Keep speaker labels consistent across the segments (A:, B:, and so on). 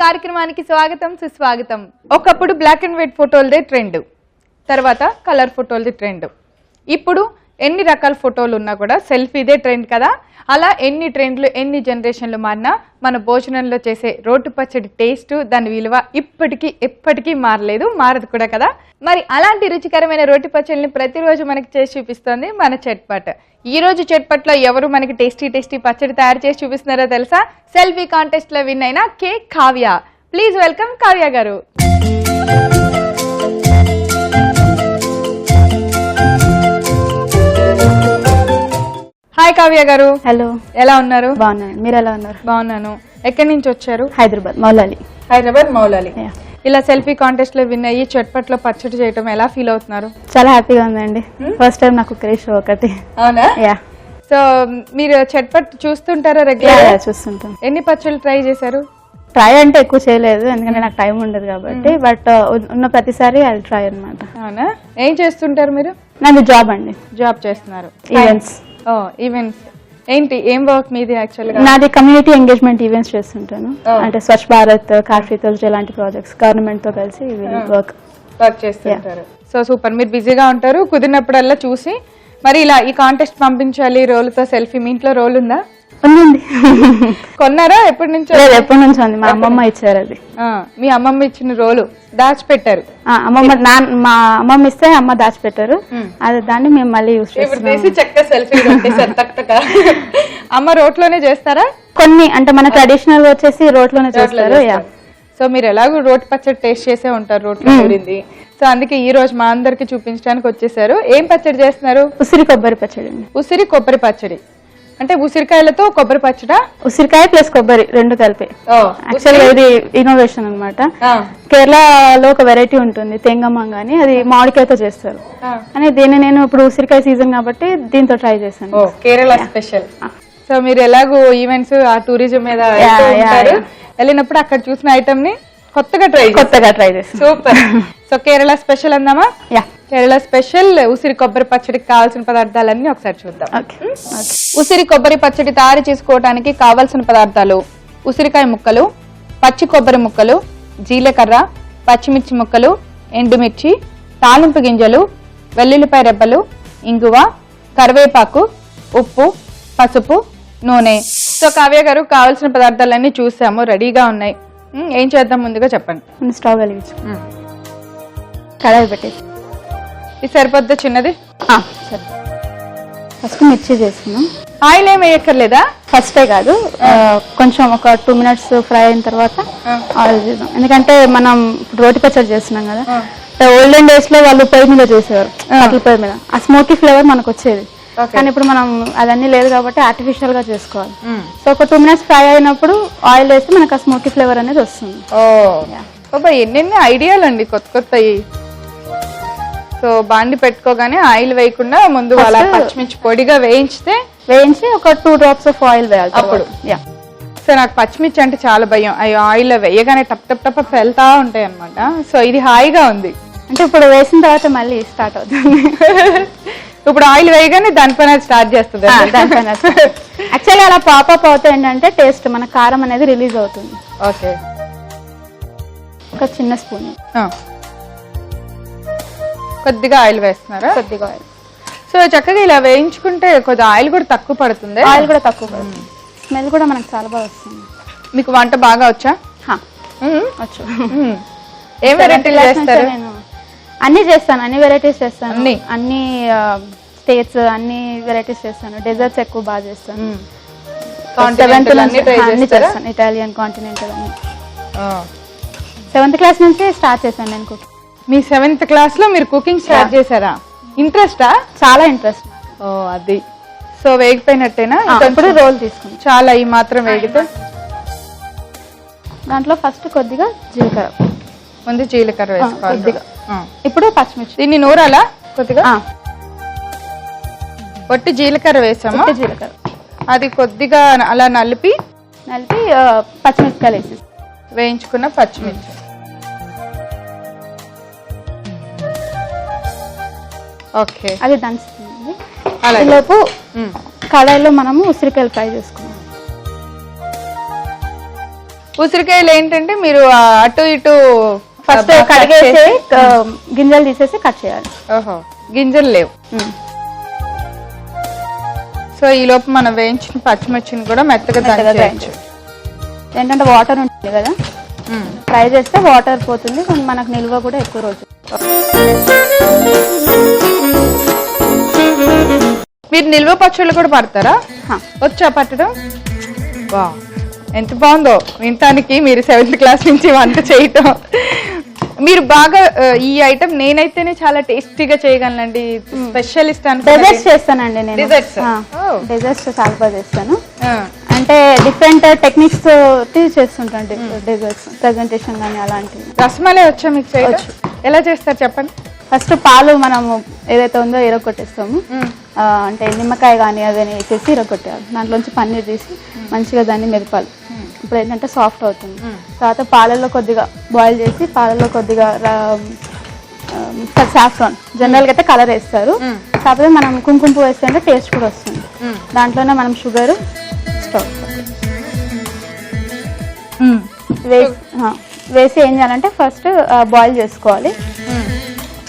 A: కార్యక్రమానికి స్వాగతం సుస్వాగతం. ఒకప్పుడు బ్లాక్ అండ్ వైట్ ఫోటోలదే ట్రెండ్, తర్వాత కలర్ ఫోటోలది ట్రెండ్. ఇప్పుడు ఎన్ని రకాల ఫోటోలు ఉన్నా కూడా సెల్ఫీదే ట్రెండ్ కదా. అలా ఎన్ని ట్రెండ్లు ఎన్ని జనరేషన్లు మారినా మన భోజనంలో చేసే రోటి పచ్చడి టేస్ట్ దాని విలువ ఇప్పటికీ ఎప్పటికీ మారలేదు, మారదు కూడా కదా. మరి అలాంటి రుచికరమైన రోటి పచ్చడిని ప్రతిరోజు మనకి చేసి చూపిస్తుంది మన చట్పట్. ఈ రోజు చట్పట్లో ఎవరు మనకి టేస్టీ పచ్చడి తయారు చేసి చూపిస్తున్నారో తెలుసా? సెల్ఫీ కాంటెస్ట్ లో విన్ అయిన కే కావ్య. ప్లీజ్ వెల్కమ్ కావ్య గారు. హాయ్ కావ్య గారు.
B: హలో,
A: ఎలా ఉన్నారు?
B: బాగున్నాను, మీరు ఎలా ఉన్నారు?
A: బాగున్నాను. ఎక్కడి నుంచి వచ్చారు?
B: హైదరాబాద్ మౌలాలి.
A: హైదరాబాద్ మౌలాలి. ఇలా సెల్ఫీ కాంటెస్ట్ లో విన్ అయ్యి చట్పట్లో పచ్చడి చేయటం ఎలా ఫీల్ అవుతున్నారు?
B: చాలా హ్యాపీగా ఉందండి. ఫస్ట్ టైం నాకు క్రేష్ ఒకటి.
A: అవునా?
B: యా.
A: సో మీరు చట్పట్ చూస్తుంటారా రెగ్యులర్?
B: చూస్తుంటాం.
A: ఎన్ని పచ్చళ్ళు ట్రై చేశారు?
B: ట్రై అంటే ఎక్కువ చేయలేదు, ఎందుకంటే నాకు టైం ఉండదు కాబట్టి. బట్ ఉన్న ప్రతిసారి ఐ ట్రై అన్నమాట.
A: అవునా? ఏం చేస్తుంటారు మీరు?
B: నాది జాబ్ అండి.
A: జాబ్ చేస్తున్నారు.
B: ఈవెంట్స్.
A: ఈవెంట్స్ ఏంటి, ఏం వర్క్ మీది? యాక్చువల్గా
B: నాది కమ్యూనిటీ ఎంగేజ్మెంట్ ఈవెంట్స్ చేస్తుంటాను. అంటే స్వచ్ఛ భారత్, కాఫీ తులసి ఇలాంటి ప్రాజెక్ట్స్ గవర్నమెంట్ తో కలిసి వర్క్
A: చేస్తుంటారు. So super. మీరు బిజీగా ఉంటారు, కుదిరినప్పుడల్లా చూసి. మరి ఇలా ఈ కాంటెస్ట్ పంపించాలి రోలుతో సెల్ఫీ, మీ ఇంట్లో రోల్ ఉందా?
B: ఉందండి.
A: కొన్నారా? ఎప్పటి నుంచో?
B: లేదు, ఎప్పటి నుంచి ఉంది. మా అమ్మమ్మ ఇచ్చారు అది.
A: మీ అమ్మమ్మ ఇచ్చిన రోలు దాచిపెట్టారు?
B: మా అమ్మమ్మ ఇస్తే అమ్మ దాచిపెట్టారు, అది దాన్ని మేము మళ్ళీ యూజ్
A: చేస్తాం. అమ్మ రోట్లోనే చేస్తారా?
B: కొన్ని అంటే మన ట్రెడిషనల్ వచ్చేసి రోట్లోనే చేస్తారు.
A: సో మీరు ఎలాగో రోటి పచ్చడి టేస్ట్ చేసే ఉంటారు, రోట్లో ఊరింది. సో అందుకే ఈ రోజు మా అందరికి చూపించడానికి వచ్చేసారు. ఏం పచ్చడి చేస్తున్నారు?
B: ఉసిరి కొబ్బరి పచ్చడి అండి.
A: ఉసిరి కొబ్బరి పచ్చడి అంటే ఉసిరికాయలతో కొబ్బరి పచ్చడా?
B: ఉసిరికాయ ప్లస్ కొబ్బరి రెండు కలిపి. యాక్చువల్గా ఇది ఇన్నోవేషన్ అన్నమాట. కేరళలో ఒక వెరైటీ ఉంటుంది తెంగమ్మ అని, అది మామిడికాయతో చేస్తారు. అని దీన్ని నేను ఇప్పుడు ఉసిరికాయ సీజన్ కాబట్టి దీంతో ట్రై చేశాను.
A: కేరళ స్పెషల్. సో మీరు ఎలాగో ఈవెంట్స్ ఆ టూరిజం మీద వెళ్ళినప్పుడు అక్కడ చూసిన ఐటమ్ ని కొత్తగా ట్రై చేసి సూపర్. సో కేరళ స్పెషల్ అందామా? కేరళ స్పెషల్ ఉసిరి కొబ్బరి పచ్చడికి కావాల్సిన పదార్థాలన్నీ ఒకసారి చూద్దాం. ఉసిరి కొబ్బరి పచ్చడి తయారు చేసుకోవడానికి కావలసిన పదార్థాలు: ఉసిరికాయ ముక్కలు, పచ్చి కొబ్బరి ముక్కలు, జీలకర్ర, పచ్చిమిర్చి ముక్కలు, ఎండుమిర్చి, తాలింపు గింజలు, వెల్లుల్లిపాయ రెబ్బలు, ఇంగువ, కరివేపాకు, ఉప్పు, పసుపు, నూనె. సో కావ్య గారు, కావాల్సిన పదార్థాలన్నీ చూసాము, రెడీగా ఉన్నాయి. ఏం చేద్దాం ముందుగా చెప్పండి.
B: స్టవ్ వెలిగించు, కడాయి పెట్టేసి.
A: ఇది సరిపోద్దా చిన్నది?
B: సరే. ఫస్ట్ మిర్చి చేసుకున్నాం.
A: ఆయిల్ ఏమి వేయక్కర్లేదా?
B: ఫస్టే కాదు, కొంచెం ఒక 2 minutes ఫ్రై అయిన తర్వాత ఆయిల్ చేద్దాం. ఎందుకంటే మనం రోటి పచ్చడి చేస్తున్నాం కదా. ఓల్డెన్ డేస్ లో వాళ్ళు పొయ్యి మీద చేసేవారు, కట్టెల పొయ్యి మీద. ఆ స్మోకీ ఫ్లేవర్ మనకు వచ్చేది. కానీ ఇప్పుడు మనం అదన్నీ లేదు కాబట్టి ఆర్టిఫిషియల్ గా చేసుకోవాలి. సో ఒక 2 minutes ఫ్రై అయినప్పుడు ఆయిల్ వేస్తే మనకు ఆ స్మోకీ ఫ్లేవర్ అనేది వస్తుంది.
A: ఎన్నెన్ని ఐడియాలు అండి కొత్త. సో బాండి పెట్టుకోగానే ఆయిల్ వేయకుండా ముందు అలా పచ్చిమిర్చి పొడిగా వేయించి
B: ఒక 2 drops ఆఫ్ ఆయిల్ వేయాలి అప్పుడు.
A: సో నాకు పచ్చిమిర్చి అంటే చాలా భయం. అయ్యో ఆయిల్ వేయగానే టప్ వెళ్తా ఉంటాయి అనమాట. సో ఇది హాయిగా ఉంది.
B: అంటే ఇప్పుడు వేసిన తర్వాత మళ్ళీ స్టార్ట్ అవుతుంది.
A: ఇప్పుడు ఆయిల్ వేయగానే దానిపైన స్టార్ట్ చేస్తుంది.
B: యాక్చువల్లీ అలా పాపప్ అవుతే ఏంటంటే టేస్ట్ మన కారం అనేది రిలీజ్ అవుతుంది.
A: ఓకే.
B: ఒక చిన్న స్పూన్
A: కొద్దిగా ఆయిల్ వేస్తున్నారా?
B: కొద్దిగా ఆయిల్.
A: సో చక్కగా ఇలా వేయించుకుంటే కొద్దిగా ఆయిల్ కూడా తక్కువ పడుతుంది.
B: ఆయిల్ కూడా తక్కువ పడుతుంది. స్మెల్ కూడా మనకు చాలా బాగా వస్తుంది.
A: మీకు వంట బాగా వచ్చా?
B: వచ్చు.
A: ఏం వెరైటీలు చేస్తారు?
B: నేను అన్ని చేస్తాను, అన్ని వెరైటీస్ చేస్తాను. అన్ని స్టేట్స్ అన్ని వెరైటీస్ చేస్తాను. డెజర్ట్స్ ఎక్కువ బాగా చేస్తాను. అన్ని చేస్తాను. ఇటాలియన్, కాంటినెంటల్ అన్ని. 7th class నుంచి స్టార్ట్ చేశాను నేను కుకింగ్.
A: మీ 7th class లో మీరు కుకింగ్ స్టార్ట్ చేశారా? ఇంట్రెస్టా?
B: చాలా ఇంట్రెస్ట్.
A: అది. సో వేగిపోయినట్టేనా?
B: ఇప్పుడు రోల్ తీసుకుని
A: చాలా ఈ మాత్రం వేగితే
B: దాంట్లో ఫస్ట్ కొద్దిగా జీలకర్ర,
A: ముందు జీలకర్ర వేసుకోవాలి.
B: ఇప్పుడు పచ్చిమిర్చి.
A: దీన్ని నూరాలా కొద్దిగా? పొట్టి జీలకర్ర వేసాము.
B: జీలకర్ర
A: అది కొద్దిగా అలా నలిపి
B: పచ్చిమిరపకాయలు వేసి
A: వేయించుకున్న పచ్చిమిర్చి. ఓకే.
B: అది దంచుతుంది. లోపు కడాయిలో మనము ఉసిరికాయలు ఫ్రై చేసుకున్నాం.
A: ఉసిరికాయలు ఏంటంటే మీరు అటు ఇటు
B: ఫస్ట్ కడిగేసి గింజలు తీసేసి కట్ చేయాలి.
A: ఓహో, గింజలు లేవు. సో ఈ లోపు మనం వేయించిన పచ్చిమిర్చిని కూడా మెత్తగా దంచేయచ్చు.
B: ఏంటంటే వాటర్ ఉంటుంది కదా, ఫ్రై చేస్తే వాటర్ పోతుంది, మనకు నిల్వ కూడా ఎక్కువ రోజు.
A: మీరు నిల్వ పచ్చళ్ళు కూడా పడతారా? వచ్చా పట్టడం? వా, ఎంత బాగుందో వినటానికి. మీరు 7th క్లాస్ నుంచి వంట చేయటం. మీరు బాగా ఈ ఐటమ్ నేనైతేనే చాలా టేస్టీగా చేయగలనండి. స్పెషలిస్ట్
B: డెజర్ట్స్ చేస్తానండి నేను. డెజర్ట్స్ చాలా బాగా చేస్తాను. అంటే డిఫరెంట్ టెక్నిక్స్ చేస్తుంటాండి డెజర్ట్స్, ప్రెజెంటేషన్ కానీ అలాంటివి.
A: రసమలై వచ్చా మీకు చేయడం? ఎలా చేస్తారు చెప్పండి.
B: ఫస్ట్ పాలు మనము ఏదైతే ఉందో ఇరగొట్టేస్తాము. అంటే నిమ్మకాయ కానీ అదని వేసేసి ఇరగొట్టేయాలి. దాంట్లోంచి పన్నీర్ తీసి మంచిగా దాన్ని మెదపాలి. ఇప్పుడు ఏంటంటే సాఫ్ట్ అవుతుంది. తర్వాత పాలల్లో కొద్దిగా బాయిల్ చేసి పాలల్లో కొద్దిగా సాఫ్రాన్, జనరల్గా అయితే కలర్ వేస్తారు, కాకపోతే మనం కుంకుమ పువ్వు వేస్తే టేస్ట్ కూడా వస్తుంది. దాంట్లోనే మనం షుగర్ స్టవ్ వేసి ఏం చేయాలంటే ఫస్ట్ బాయిల్ చేసుకోవాలి.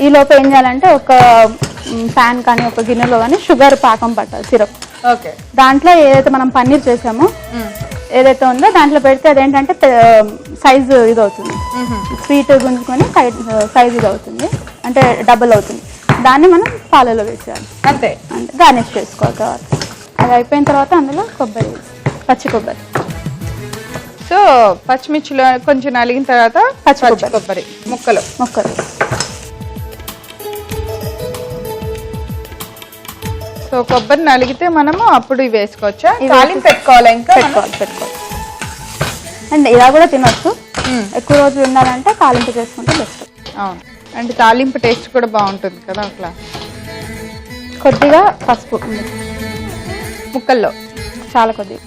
B: ఈ లోపు ఏం చేయాలంటే ఒక ప్యాన్ కానీ ఒక గిన్నెలో కానీ షుగర్ పాకం పట్టాలి, సిరప్. దాంట్లో ఏదైతే మనం పన్నీర్ చేసామో ఏదైతే ఉందో దాంట్లో పెడితే అదేంటంటే సైజు ఇది అవుతుంది, స్వీట్ గుంజుకొని సైజ్ ఇది అవుతుంది, అంటే డబుల్ అవుతుంది. దాన్ని మనం పాలలో వేసేయాలి,
A: అంతే.
B: అంటే గార్నిష్ చేసుకోవాలి. తర్వాత అది అయిపోయిన తర్వాత అందులో కొబ్బరి, పచ్చి కొబ్బరి.
A: సో పచ్చిమిర్చిలో కొంచెం నలిగిన తర్వాత పచ్చి కొబ్బరి ముక్కలు. సో కొబ్బరి నలిగితే మనము అప్పుడు ఇవి వేసుకోవచ్చా? తాలింపు పెట్టుకోవాలి, ఇంకా పెట్టుకోవాలి.
B: అండ్ ఇలా కూడా తినొచ్చు. ఎక్కువ రోజులు ఉండాలంటే తాలింపు చేసుకుంటే బెస్ట్.
A: అవును, అంటే తాలింపు టేస్ట్ కూడా బాగుంటుంది కదా. అట్లా
B: కొద్దిగా పసుపు
A: ముక్కల్లో,
B: చాలా కొద్దిగా.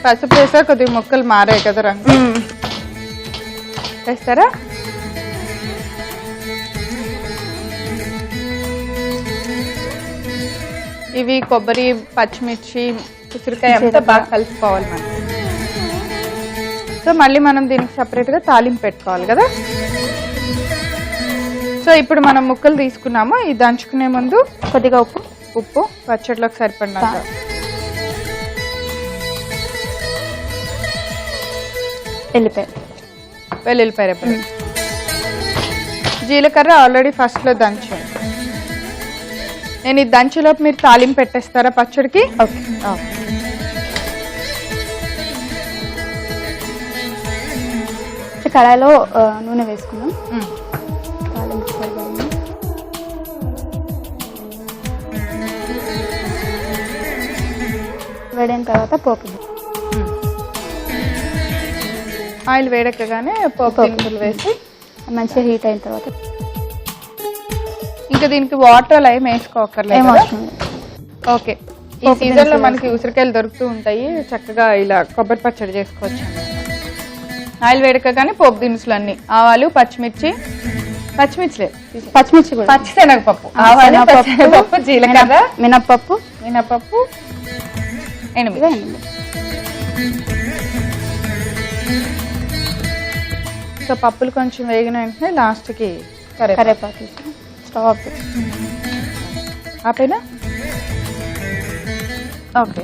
A: పసుపు వేసా కొద్దిగా ముక్కలు మారాయి కదా రంగు. వేస్తారా? ఇవి కొబ్బరి, పచ్చిమిర్చి, ఉసిరికాయ అంతా బాగా కలుపుకోవాలి మనం. సో మళ్ళీ మనం దీనికి సపరేట్గా తాలింపు పెట్టుకోవాలి కదా. సో ఇప్పుడు మనం ముక్కలు తీసుకున్నాము. ఇది దంచుకునే ముందు
B: కొద్దిగా
A: ఉప్పు పచ్చడిలోకి సరిపడినంత, వెల్లుల్లిపాయ రెబ్బలు, జీలకర్ర ఆల్రెడీ ఫస్ట్లో దంచాను నేను. ఈ దంచులోపు మీరు తాలింపు పెట్టేస్తారా పచ్చడికి?
B: కడాయిలో నూనె వేసుకున్నాం. వేడైన తర్వాత పోపు,
A: ఆయిల్ వేడెక్కగానే పోపు దినుసులు వేసి
B: మంచిగా హీట్ అయిన తర్వాత
A: ఇంకా దీనికి వాటర్ అలా ఏం వేసుకోకర్లేదు. ఓకే, ఈ సీజన్ లో మనకి ఉసిరికాయలు దొరుకుతూ ఉంటాయి, చక్కగా ఇలా కొబ్బరి పచ్చడి చేసుకోవచ్చు. ఆయిల్ వేడెక్కగానే పోపు దినుసులు అన్ని, ఆవాలు, పచ్చిమిర్చి, పచ్చిశనగపప్పు, ఆవాలు, పచ్చిశనగపప్పు, జీలకర్ర,
B: మినప్పప్పు,
A: ఎనిమిది. సో పప్పులు కొంచెం వేగిన వెంటనే లాస్ట్కి
B: కరివేపాకు స్టవ్ ఆఫ్
A: ఆపైనా. ఓకే,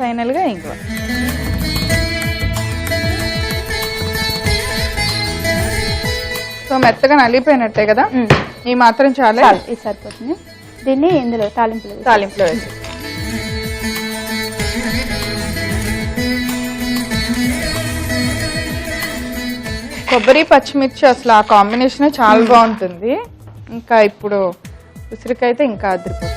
A: ఫైనల్గా ఇంకో సో మెత్తగా నలిగిపోయినట్టే కదా. ఈ మాత్రం చాలా,
B: ఇది సరిపోతుంది. దీన్ని ఇందులో
A: తాలింపులో వేసి కొబ్బరి, పచ్చిమిర్చి అసలు ఆ కాంబినేషన్ చాలా బాగుంటుంది. ఇంకా ఇప్పుడు ఉసిరికాయ అయితే ఇంకా అదిరిపోతుంది.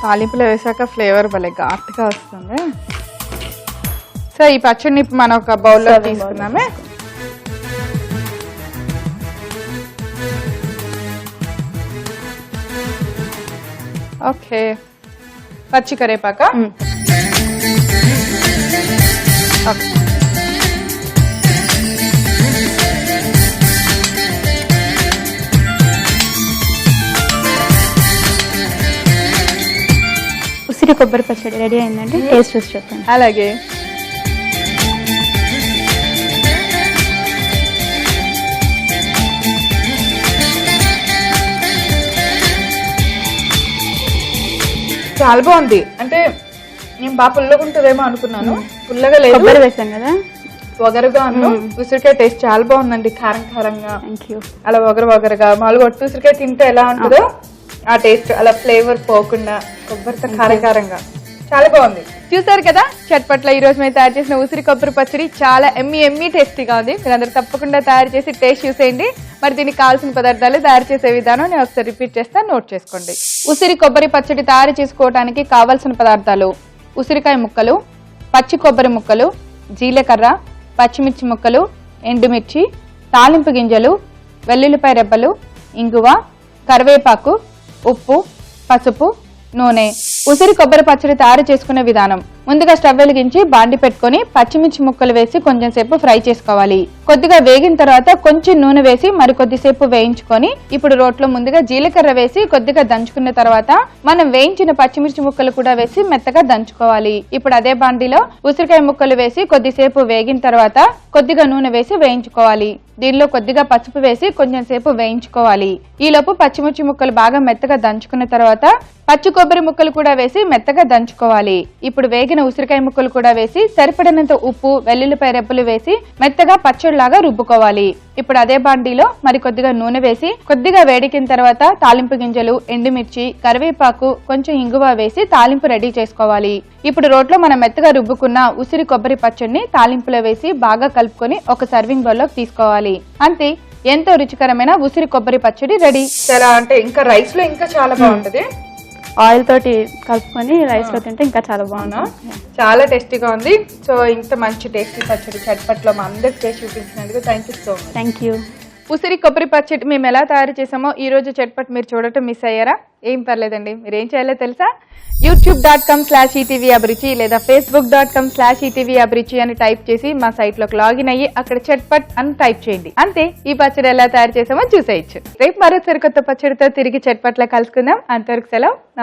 A: తాలింపులో వేసాక ఫ్లేవర్ భలే ఘాటుగా వస్తుంది. సో ఈ పచ్చడిని ఇప్పుడు మనం ఒక బౌల్లో తీసుకున్నామే. ఓకే, పచ్చి కరివేపాక,
B: ఉసిరి కొబ్బరి పచ్చడి రెడీ అయిందండి. టేస్ట్ చూసి చెప్పండి.
A: అలాగే. చాలా బాగుంది. అంటే నేను బాగా పుల్లగా ఉంటుందేమో అనుకున్నాను, పుల్లగా లేదు.
B: కొబ్బరి వేసాం కదా,
A: వగరుగా ఉసిరికాయ టేస్ట్ చాలా బాగుందండి. కారం కారంగా,
B: థ్యాంక్ యూ.
A: అలా వగరగా మామూలుగా ఒట్టు ఉసిరికాయ తింటే ఎలా ఉంటుందో ఆ టేస్ట్ అలా ఫ్లేవర్ పోకుండా కొబ్బరితో కారంగా చాలా బాగుంది. చూసారు కదా చట్పట్ల ఈ రోజు మేము తయారు చేసిన ఉసిరి కొబ్బరి పచ్చడి చాలా ఎమ్మి టేస్టీగా ఉంది. మీరందరూ తప్పకుండా తయారు చేసి టేస్ట్ చూసేయండి. మరి దీనికి కావాల్సిన పదార్థాలు, తయారు చేసే విధానం నేను ఒకసారి రిపీట్ చేస్తాను, నోట్ చేసుకోండి. ఉసిరి కొబ్బరి పచ్చడి తయారు చేసుకోవడానికి కావాల్సిన పదార్థాలు: ఉసిరికాయ ముక్కలు, పచ్చి కొబ్బరి ముక్కలు, జీలకర్ర, పచ్చిమిర్చి ముక్కలు, ఎండుమిర్చి, తాలింపు గింజలు, వెల్లుల్లిపాయ రెబ్బలు, ఇంగువ, కరివేపాకు, ఉప్పు, పసుపు, నూనె. ఉసిరి కొబ్బరి పచ్చడి తయారు చేసుకునే విధానం: ముందుగా స్టవ్ వెలిగించి బాండి పెట్టుకుని పచ్చిమిర్చి ముక్కలు వేసి కొంచెం సేపు ఫ్రై చేసుకోవాలి. కొద్దిగా వేగిన తర్వాత కొంచెం నూనె వేసి మరికొద్దిసేపు వేయించుకొని ఇప్పుడు రోట్లో ముందుగా జీలకర్ర వేసి కొద్దిగా దంచుకున్న తర్వాత మనం వేయించిన పచ్చిమిర్చి ముక్కలు కూడా వేసి మెత్తగా దంచుకోవాలి. ఇప్పుడు అదే బాండిలో ఉసిరికాయ ముక్కలు వేసి కొద్దిసేపు వేగిన తర్వాత కొద్దిగా నూనె వేసి వేయించుకోవాలి. దీనిలో కొద్దిగా పసుపు వేసి కొంచెం సేపు వేయించుకోవాలి. ఈలోపు పచ్చిమిర్చి ముక్కలు బాగా మెత్తగా దంచుకున్న తర్వాత పచ్చి కొబ్బరి ముక్కలు కూడా వేసి మెత్తగా దంచుకోవాలి. ఇప్పుడు వేగిన ఉసిరికాయ ముక్కలు కూడా వేసి సరిపడినంత ఉప్పు, వెల్లుల్లిపాయ రెబ్బలు వేసి మెత్తగా పచ్చడిలాగా రుబ్బుకోవాలి. ఇప్పుడు అదే బాండీలో మరి కొద్దిగా నూనె వేసి కొద్దిగా వేడికిన తర్వాత తాలింపు గింజలు, ఎండుమిర్చి, కరివేపాకు, కొంచెం ఇంగువ వేసి తాలింపు రెడీ చేసుకోవాలి. ఇప్పుడు రోట్లో మనం మెత్తగా రుబ్బుకున్న ఉసిరి కొబ్బరి పచ్చడిని తాలింపులో వేసి బాగా కలుపుకొని ఒక సర్వింగ్ బౌల్లోకి తీసుకోవాలి. అంతే, ఎంతో రుచికరమైన ఉసిరి కొబ్బరి పచ్చడి రెడీ. చాలా అంటే ఇంకా రైస్ లో ఇంకా చాలా బాగుంటది.
B: ఆయిల్ తోటి కలుపుకొని రైస్ లో తింటే ఇంకా చాలా బాగుంది.
A: చాలా టేస్టీగా ఉంది. సో ఇంత మంచి టేస్టీ పచ్చడి చట్పట్లో మా అందరికి టేస్ట్ చూపించినందుకు thank you so much.
B: Thank you.
A: ఉసిరి కొబ్బరి పచ్చడి మేము ఎలా తయారు చేసామో ఈ రోజు చట్పట్ మీరు చూడటం మిస్ అయ్యారా? ఏం పర్లేదండి, మీరు ఏం చేయాలో తెలుసా? youtube.com/ETV అభిరుచి లేదా facebook.com/ETV అభిరుచి అని టైప్ చేసి మా సైట్ లోకి లాగిన్ అయ్యి అక్కడ చట్పట్ అని టైప్ చేయండి. అంతే, ఈ పచ్చడి ఎలా తయారు చేసామో చూసేయచ్చు. రేపు మరో సరికొత్త పచ్చడితో తిరిగి చట్పట్లో కలుసుకుందాం. అంతవరకు సెలవు.